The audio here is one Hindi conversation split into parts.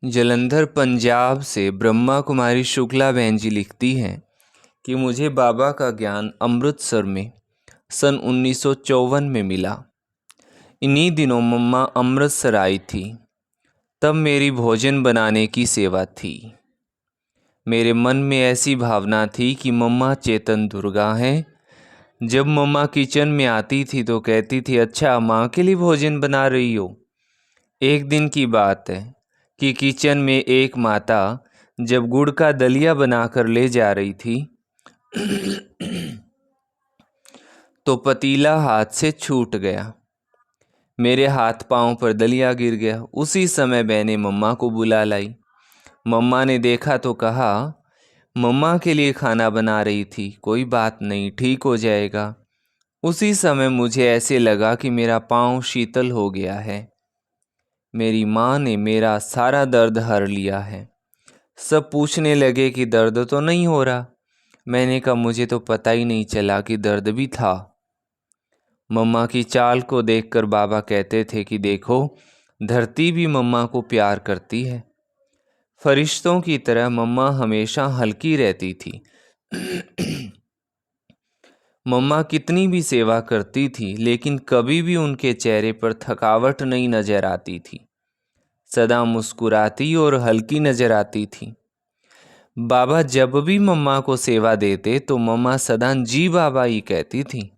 जलंधर पंजाब से ब्रह्मा कुमारी शुक्ला बहन जी लिखती हैं कि मुझे बाबा का ज्ञान अमृतसर में सन 1954 में मिला। इन्हीं दिनों मम्मा अमृतसर आई थी। तब मेरी भोजन बनाने की सेवा थी। मेरे मन में ऐसी भावना थी कि मम्मा चेतन दुर्गा हैं। जब मम्मा किचन में आती थी तो कहती थी, अच्छा माँ के लिए भोजन बना रही हो। एक दिन की बात है कि किचन में एक माता जब गुड़ का दलिया बनाकर ले जा रही थी तो पतीला हाथ से छूट गया। मेरे हाथ पांव पर दलिया गिर गया। उसी समय मैंने मम्मा को बुला लाई। मम्मा ने देखा तो कहा, मम्मा के लिए खाना बना रही थी, कोई बात नहीं, ठीक हो जाएगा। उसी समय मुझे ऐसे लगा कि मेरा पांव शीतल हो गया है। मेरी माँ ने मेरा सारा दर्द हर लिया है। सब पूछने लगे कि दर्द तो नहीं हो रहा। मैंने कहा, मुझे तो पता ही नहीं चला कि दर्द भी था। मम्मा की चाल को देखकर बाबा कहते थे कि देखो, धरती भी मम्मा को प्यार करती है। फरिश्तों की तरह मम्मा हमेशा हल्की रहती थी। मम्मा कितनी भी सेवा करती थी लेकिन कभी भी उनके चेहरे पर थकावट नहीं नजर आती थी। सदा मुस्कुराती और हल्की नजर आती थी। बाबा जब भी मम्मा को सेवा देते तो मम्मा सदा जी बाबा ही कहती थी।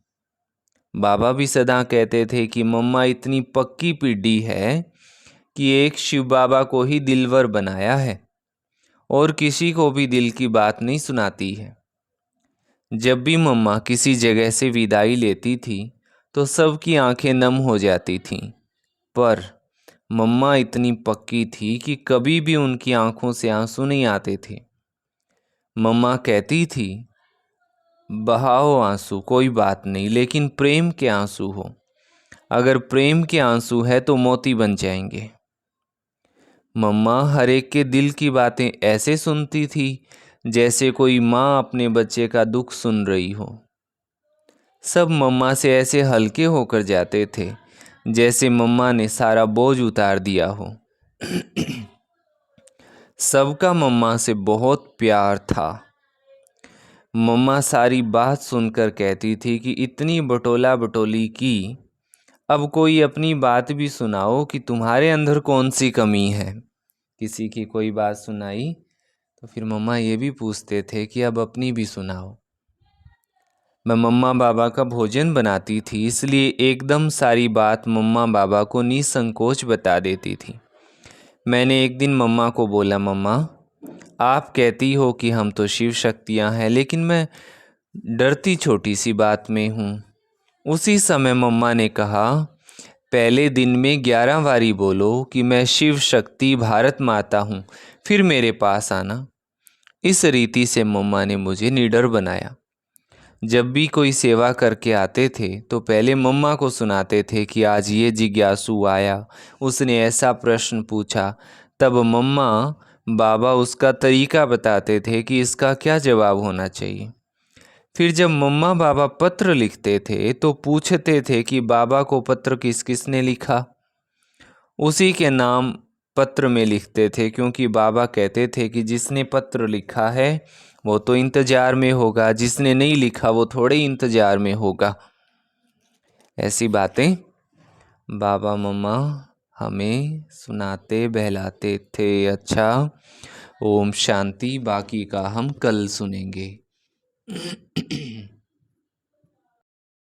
बाबा भी सदा कहते थे कि मम्मा इतनी पक्की पिड्डी है कि एक शिव बाबा को ही दिलवर बनाया है और किसी को भी दिल की बात नहीं सुनाती है। जब भी मम्मा किसी जगह से विदाई लेती थी तो सबकी आंखें नम हो जाती थीं, पर मम्मा इतनी पक्की थी कि कभी भी उनकी आंखों से आंसू नहीं आते थे। मम्मा कहती थी, बहाओ आंसू कोई बात नहीं, लेकिन प्रेम के आंसू हो। अगर प्रेम के आंसू है तो मोती बन जाएंगे। मम्मा हर एक के दिल की बातें ऐसे सुनती थी जैसे कोई माँ अपने बच्चे का दुख सुन रही हो। सब मम्मा से ऐसे हल्के होकर जाते थे जैसे मम्मा ने सारा बोझ उतार दिया हो। सबका मम्मा से बहुत प्यार था। मम्मा सारी बात सुनकर कहती थी कि इतनी बटोला बटोली की, अब कोई अपनी बात भी सुनाओ कि तुम्हारे अंदर कौन सी कमी है। किसी की कोई बात सुनाई तो फिर मम्मा ये भी पूछते थे कि अब अपनी भी सुनाओ। मैं मम्मा बाबा का भोजन बनाती थी, इसलिए एकदम सारी बात मम्मा बाबा को निसंकोच बता देती थी। मैंने एक दिन मम्मा को बोला, मम्मा आप कहती हो कि हम तो शिव शक्तियाँ हैं, लेकिन मैं डरती छोटी सी बात में हूँ। उसी समय मम्मा ने कहा, पहले दिन में 11 बारी बोलो कि मैं शिव शक्ति भारत माता हूँ, फिर मेरे पास आना। इस रीति से मम्मा ने मुझे निडर बनाया। जब भी कोई सेवा करके आते थे तो पहले मम्मा को सुनाते थे कि आज ये जिज्ञासु आया, उसने ऐसा प्रश्न पूछा। तब मम्मा बाबा उसका तरीका बताते थे कि इसका क्या जवाब होना चाहिए। फिर जब मम्मा बाबा पत्र लिखते थे तो पूछते थे कि बाबा को पत्र किस किस ने लिखा। उसी के नाम पत्र में लिखते थे, क्योंकि बाबा कहते थे कि जिसने पत्र लिखा है वो तो इंतजार में होगा, जिसने नहीं लिखा वो थोड़े इंतजार में होगा। ऐसी बातें बाबा मम्मा हमें सुनाते बहलाते थे। अच्छा, ओम शांति। बाकी का हम कल सुनेंगे।